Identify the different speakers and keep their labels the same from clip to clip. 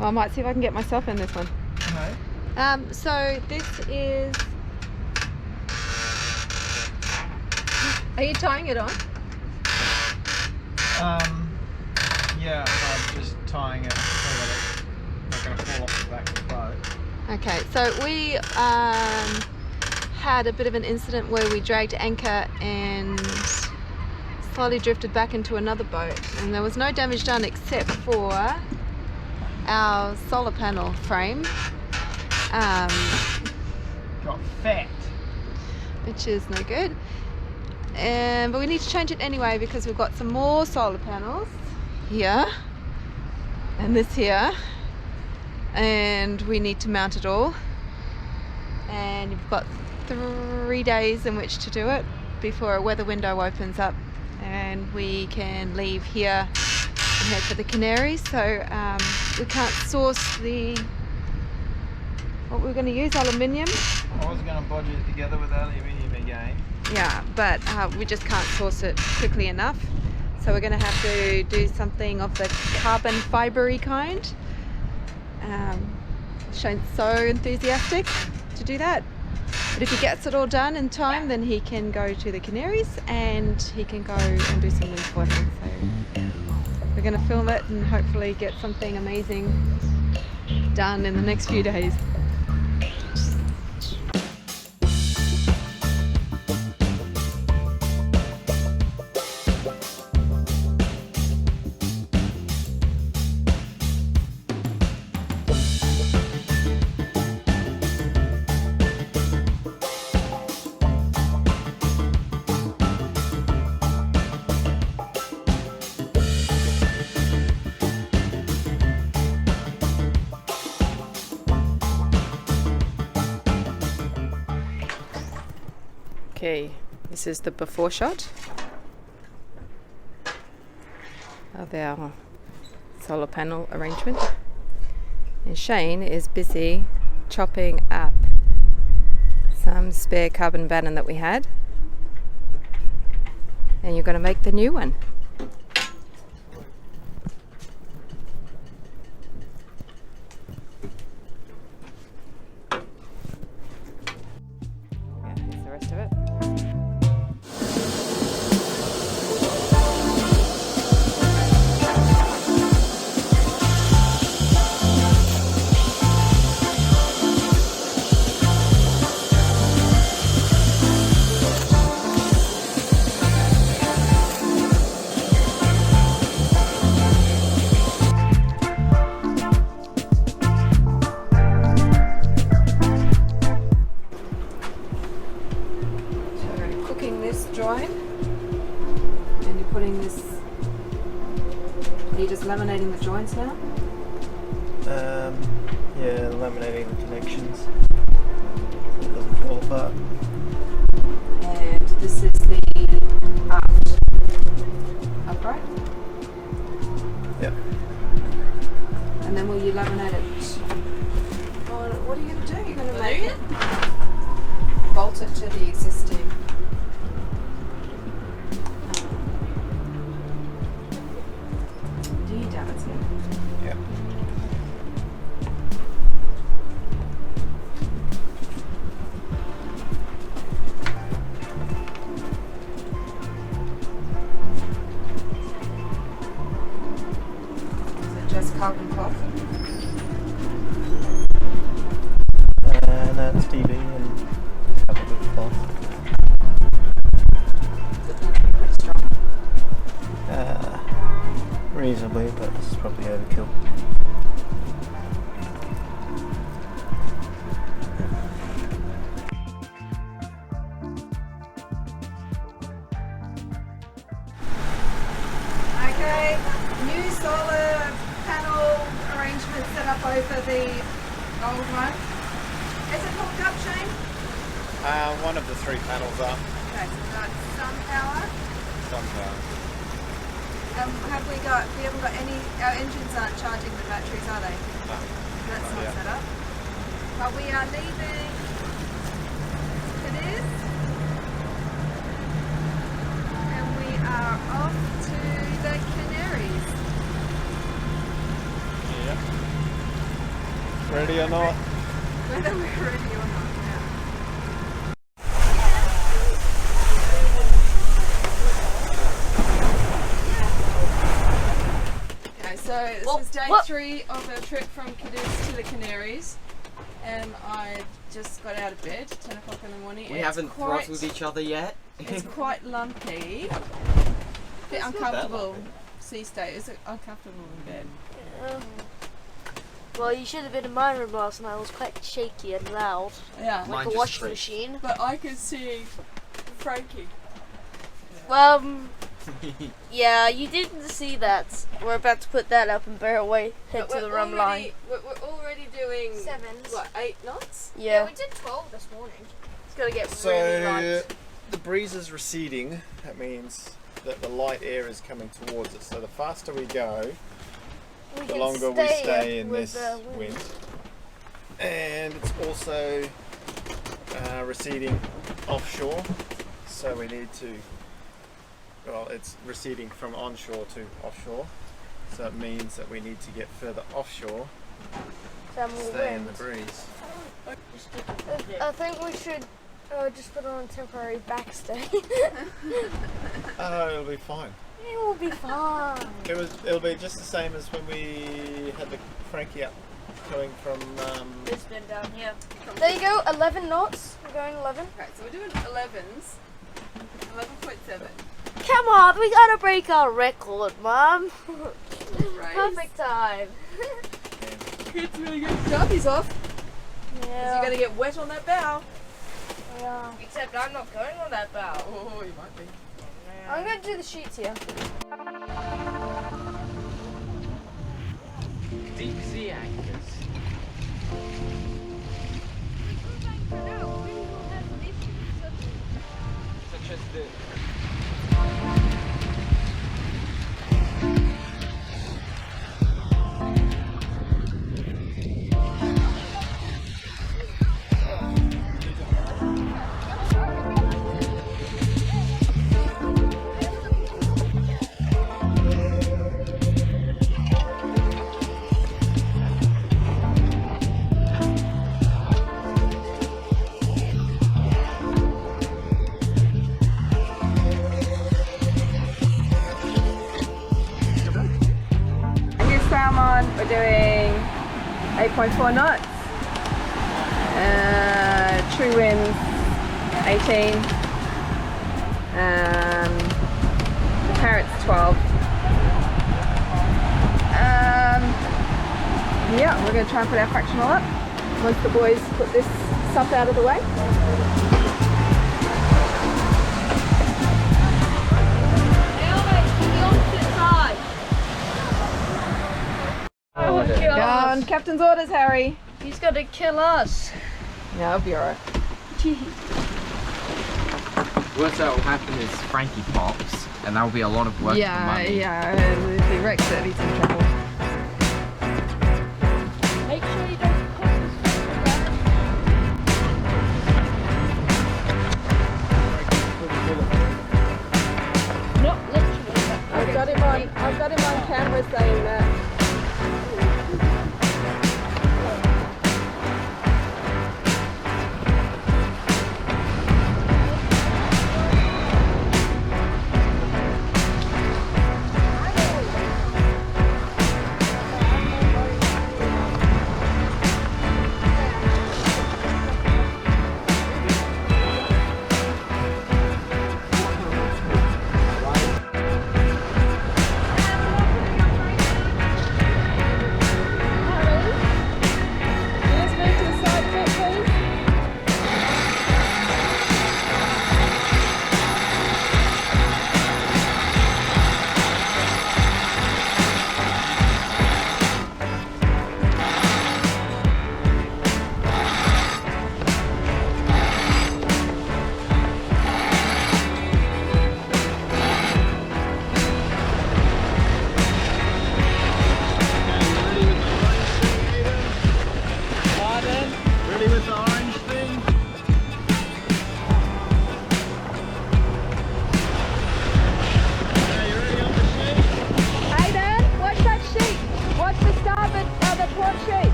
Speaker 1: Well, I might see if I can get myself in this one.
Speaker 2: No.
Speaker 1: So this is... Are you tying it on?
Speaker 2: Yeah, I'm just tying it so that it's not going to fall off the back of the boat.
Speaker 1: Okay, so we had a bit of an incident where we dragged anchor and slowly drifted back into another boat, and there was no damage done except for our solar panel frame.
Speaker 2: Got fat.
Speaker 1: Which is no good. But we need to change it anyway because we've got some more solar panels here and this here, and we need to mount it all, and you've got 3 days in which to do it before a weather window opens up and we can leave here and head for the Canaries. So we can't source what we're going to use, aluminium.
Speaker 2: I was going to budget it together with aluminium again.
Speaker 1: Yeah, but we just can't source it quickly enough. So we're going to have to do something of the carbon fibre-y kind. Shayne's so enthusiastic to do that. But if he gets it all done in time, then he can go to the Canaries and he can go and do some windsurfing. So we're going to film it and hopefully get something amazing done in the next few days. Okay, this is the before shot of our solar panel arrangement, and Shayne is busy chopping up some spare carbon batten that we had, and you're going to make the new one. Yeah, here's the rest of it. Join, and you're putting this, are you just laminating the joints now?
Speaker 2: Yeah, laminating the connections so it doesn't fall apart.
Speaker 1: And this is the upright?
Speaker 2: Yep.
Speaker 1: And then will you laminate it? Oh, what are you going to do? You're going to make it? Bolt it to the existing.
Speaker 2: Yep.
Speaker 1: Is it just carbon cloth?
Speaker 2: No, it's TV and a couple of cloth.
Speaker 1: Is it going to be pretty strong?
Speaker 2: Reasonably, but this is probably overkill.
Speaker 1: Okay, new solar panel arrangement set up over the old one. Is it hooked up, Shayne?
Speaker 2: One of the 3 panels are.
Speaker 1: Okay, so we've got some power.
Speaker 2: Some power.
Speaker 1: We haven't got any, our engines aren't charging the batteries, are they?
Speaker 2: No.
Speaker 1: That's not
Speaker 2: yet.
Speaker 1: set up. But we are leaving Cadiz, and we are off to the Canaries.
Speaker 2: Yeah. ready or not.
Speaker 1: Whether we're ready or not. Okay, so this is day 3 of our trip from Cadiz to the Canaries, and I just got out of bed, 10 o'clock in the morning.
Speaker 3: We haven't throttled each other yet.
Speaker 1: It's quite lumpy. A bit uncomfortable. Sea state. Is it uncomfortable in bed?
Speaker 4: Well, you should have been in my room last night. It was quite shaky and loud.
Speaker 1: Yeah.
Speaker 4: Like a washing machine.
Speaker 1: But I could see Frankie.
Speaker 4: Well, yeah, you didn't see that. We're about to put that up and bear away, head to the rum line.
Speaker 1: We're already doing
Speaker 4: 7s.
Speaker 1: what, 8 knots?
Speaker 4: Yeah.
Speaker 5: We did 12 this morning.
Speaker 4: It's gonna get really light.
Speaker 2: The breeze is receding. That means that the light air is coming towards us. So the faster we go, the longer we stay in this wind. And it's also receding offshore. So we need to, well, it's receding from onshore to offshore. So it means that we need to get further offshore to stay in the breeze.
Speaker 5: I think we should just put on a temporary backstay.
Speaker 2: Oh, it'll be fine.
Speaker 5: It will be fine.
Speaker 2: It'll be just the same as when we had the Frankie up going from
Speaker 4: Brisbane down here.
Speaker 5: There you go, 11 knots. We're going 11.
Speaker 1: Okay, so we're doing 11s. 11.7.
Speaker 4: Come on, we gotta break our record, Mum.
Speaker 1: Right.
Speaker 5: Perfect time.
Speaker 1: Kids really get jobbies off.
Speaker 5: Yeah.
Speaker 1: You're gonna get wet on that bow.
Speaker 5: Yeah.
Speaker 4: Except I'm not going on that bow.
Speaker 1: Oh, you might be.
Speaker 5: I'm going to do the sheets here.
Speaker 3: Deep sea anchors. Such as the
Speaker 1: We're doing 8.4 knots. True winds 18. The parrot's 12. Yeah, we're going to try and put our fractional up once the boys put this stuff out of the way. Go on, captain's orders, Harry.
Speaker 4: He's gonna kill us.
Speaker 1: Yeah, I'll be alright.
Speaker 3: worst that will happen is Frankie pops, and that will be a lot of work for money.
Speaker 1: Yeah, if he wrecks it, he's in trouble.
Speaker 4: Make sure you don't put this Not literally.
Speaker 1: I've got him on camera saying that.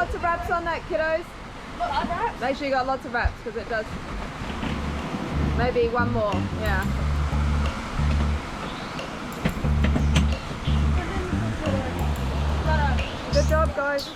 Speaker 1: lots of wraps on that, kiddos. Make sure you got lots of wraps because it does. Maybe one more, yeah. Good job, guys.